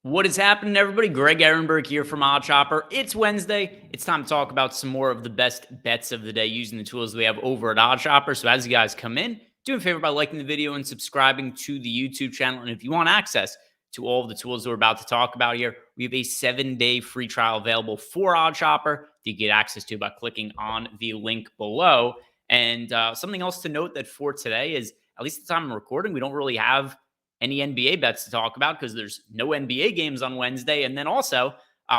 What is happening, everybody? Greg Ehrenberg here from Odd Chopper. It's Wednesday. It's time to talk about some more of the best bets of the day using the tools we have over at Odd Chopper. So as you guys come in, do me a favor by liking the video and subscribing to the YouTube channel. And if you want access to all of the tools we're about to talk about here, we have a 7-day free trial available for Odd Chopper that you get access to by clicking on the link below. And something else to note that for today is, at least at the time I'm recording, we don't really have any NBA bets to talk about because there's no NBA games on Wednesday. And then also,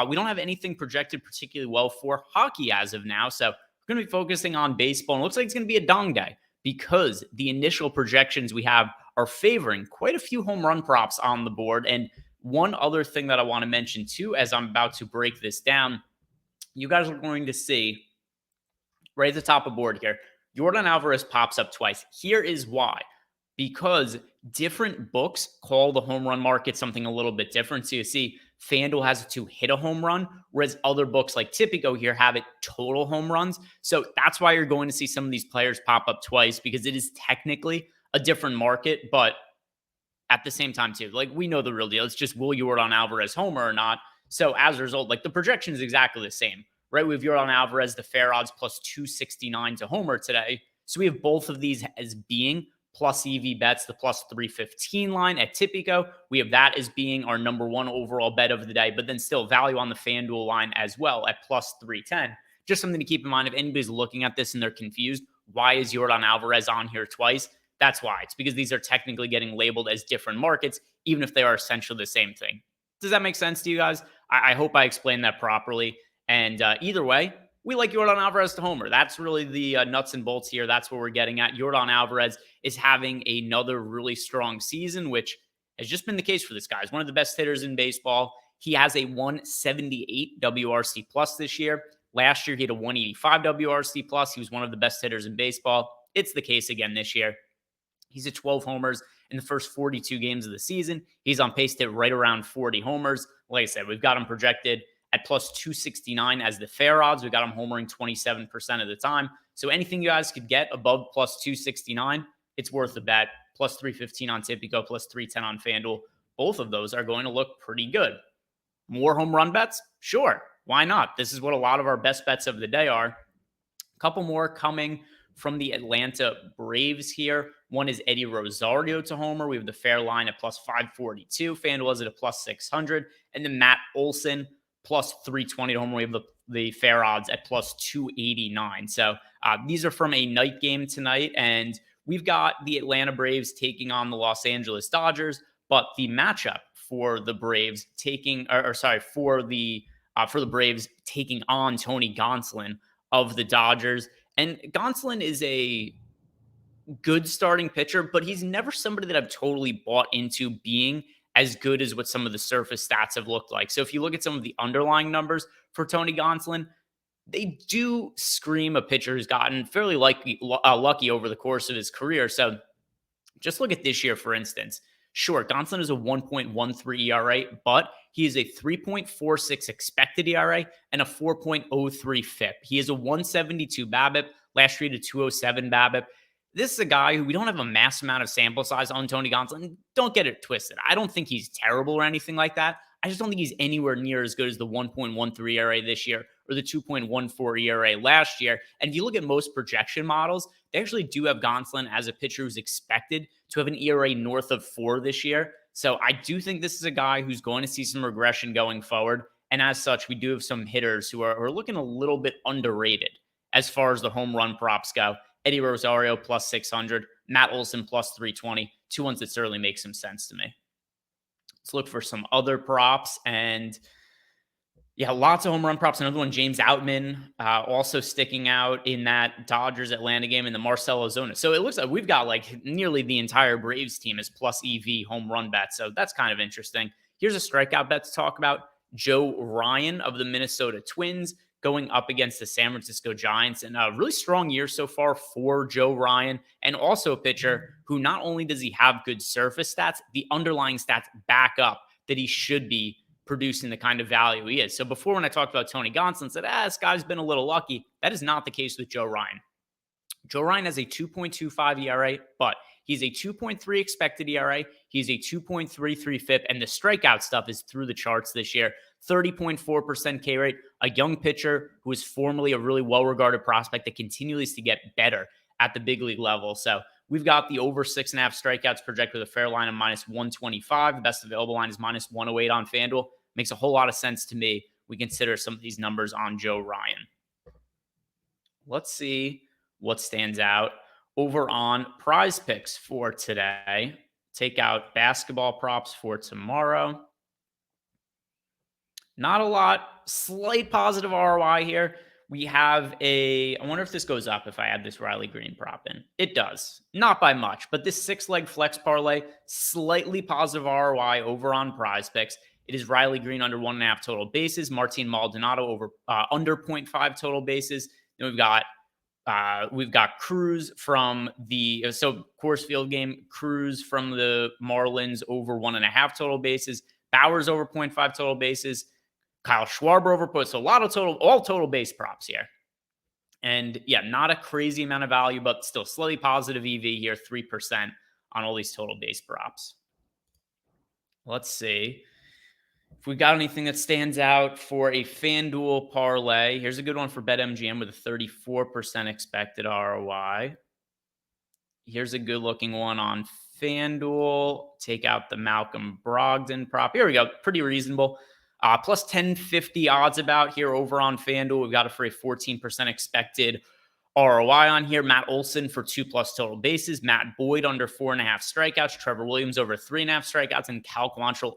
we don't have anything projected particularly well for hockey as of now. So we're going to be focusing on baseball. And it looks like it's going to be a dong day because the initial projections we have are favoring quite a few home run props on the board. And one other thing that I want to mention too, as I'm about to break this down, you guys are going to see right at the top of the board here, Jordan Alvarez pops up twice. Here is why. Because different books call the home run market something a little bit different. So you see, FanDuel has it to hit a home run, whereas other books like Tipico here have it total home runs. So that's why you're going to see some of these players pop up twice, because it is technically a different market, but at the same time too, like, we know the real deal. It's just, will Jordan Alvarez homer or not? So as a result, like, the projection is exactly the same, right? We have Jordan Alvarez, the fair odds plus 269 to homer today. So we have both of these as being plus EV bets, the plus 315 line at Tipico. We have that as being our number one overall bet of the day, but then still value on the FanDuel line as well at plus 310. Just something to keep in mind if anybody's looking at this and they're confused. Why is Jordan Alvarez on here twice? That's why. It's because these are technically getting labeled as different markets, even if they are essentially the same thing. Does that make sense to you guys? I hope I explained that properly. And either way, we like Jordan Alvarez to homer. That's really the nuts and bolts here. That's what we're getting at. Jordan Alvarez is having another really strong season, which has just been the case for this guy. He's one of the best hitters in baseball. He has a 178 WRC plus this year. Last year, he had a 185 WRC plus. He was one of the best hitters in baseball. It's the case again this year. He's at 12 homers in the first 42 games of the season. He's on pace to hit right around 40 homers. Like I said, we've got him projected at plus 269 as the fair odds. We got him homering 27% of the time. So anything you guys could get above plus 269, it's worth the bet. Plus 315 on Tipico, plus 310 on FanDuel. Both of those are going to look pretty good. More home run bets? Sure. Why not? This is what a lot of our best bets of the day are. A couple more coming from the Atlanta Braves here. One is Eddie Rosario to homer. We have the fair line at plus 542. FanDuel has it at plus 600. And then Matt Olson plus 320 to homer. We have the fair odds at plus 289. So these are from a night game tonight. And we've got the Atlanta Braves taking on the Los Angeles Dodgers. But the matchup for the Braves for the Braves taking on Tony Gonsolin of the Dodgers. And Gonsolin is a good starting pitcher, but he's never somebody that I've totally bought into being as good as what some of the surface stats have looked like. So if you look at some of the underlying numbers for Tony Gonsolin, they do scream a pitcher who's gotten fairly lucky over the course of his career. So just look at this year, for instance. Sure, Gonsolin is a 1.13 ERA, but he is a 3.46 expected ERA and a 4.03 FIP. He is a 172 BABIP. Last year, he had a 207 BABIP. This is a guy who we don't have a mass amount of sample size on Tony Gonsolin. Don't get it twisted. I don't think he's terrible or anything like that. I just don't think he's anywhere near as good as the 1.13 ERA this year or the 2.14 ERA last year. And if you look at most projection models, they actually do have Gonsolin as a pitcher who's expected to have an ERA north of 4 this year. So I do think this is a guy who's going to see some regression going forward. And as such, we do have some hitters who are looking a little bit underrated as far as the home run props go. Eddie Rosario plus 600, Matt Olson plus 320, two ones that certainly make some sense to me. Let's look for some other props. And yeah, lots of home run props. Another one, James Outman, also sticking out in that Dodgers-Atlanta game in the Marcell Ozuna. So it looks like we've got like nearly the entire Braves team as plus EV home run bet. So that's kind of interesting. Here's a strikeout bet to talk about. Joe Ryan of the Minnesota Twins going up against the San Francisco Giants. And a really strong year so far for Joe Ryan, and also a pitcher who not only does he have good surface stats, the underlying stats back up that he should be producing the kind of value he is. So before, when I talked about Tony Gonsolin, said, this guy's been a little lucky. That is not the case with Joe Ryan. Joe Ryan has a 2.25 ERA, but He's a 2.3 expected ERA. He's a 2.33 FIP, and the strikeout stuff is through the charts this year. 30.4% K rate, a young pitcher who is formerly a really well-regarded prospect that continues to get better at the big league level. So we've got the over 6.5 strikeouts projected with a fair line of -125. The best available line is -108 on FanDuel. Makes a whole lot of sense to me. We consider some of these numbers on Joe Ryan. Let's see what stands out over on Prize Picks for today. Take out basketball props for tomorrow. Not a lot. Slight positive ROI here. We have I wonder if this goes up if I add this Riley Green prop in. It does. Not by much, but this 6-leg flex parlay, slightly positive ROI over on Prize Picks. It is Riley Green under 1.5 total bases, Martin Maldonado over under 0.5 total bases. Then we've got Cruz from the Coors Field game, Cruz from the Marlins over 1.5 total bases, Bowers over 0.5 total bases, Kyle Schwarber over. So a lot of all total base props here. And yeah, not a crazy amount of value, but still slightly positive EV here, 3% on all these total base props. Let's see if we got anything that stands out for a FanDuel parlay. Here's a good one for BetMGM with a 34% expected ROI. Here's a good looking one on FanDuel. Take out the Malcolm Brogdon prop. Here we go. Pretty reasonable. Plus 1050 odds about here over on FanDuel. We've got it for a 14% expected ROI on here. Matt Olson for 2+ total bases. Matt Boyd under 4.5 strikeouts. Trevor Williams over 3.5 strikeouts. And Cal Quantrill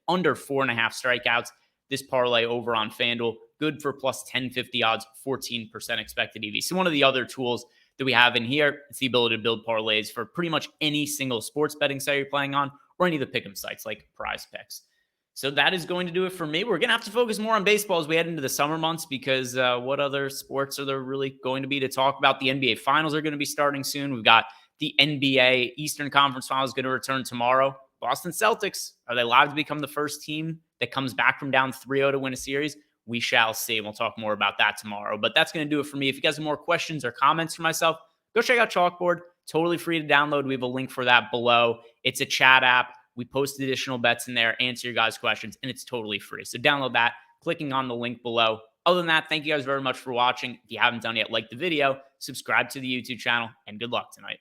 under 4.5 strikeouts. This parlay over on FanDuel. Good for plus 1050 odds, 14% expected EV. So one of the other tools that we have in here, it's the ability to build parlays for pretty much any single sports betting site you're playing on or any of the pick'em sites like Prize Picks. So that is going to do it for me. We're going to have to focus more on baseball as we head into the summer months because what other sports are there really going to be to talk about? The NBA Finals are going to be starting soon. We've got the NBA Eastern Conference Finals going to return tomorrow. Boston Celtics, are they live to become the first team that comes back from down 3-0 to win a series? We shall see. We'll talk more about that tomorrow. But that's going to do it for me. If you guys have more questions or comments for myself, go check out Chalkboard. Totally free to download. We have a link for that below. It's a chat app. We post additional bets in there, answer your guys' questions, and it's totally free. So download that, clicking on the link below. Other than that, thank you guys very much for watching. If you haven't done yet, like the video, subscribe to the YouTube channel, and good luck tonight.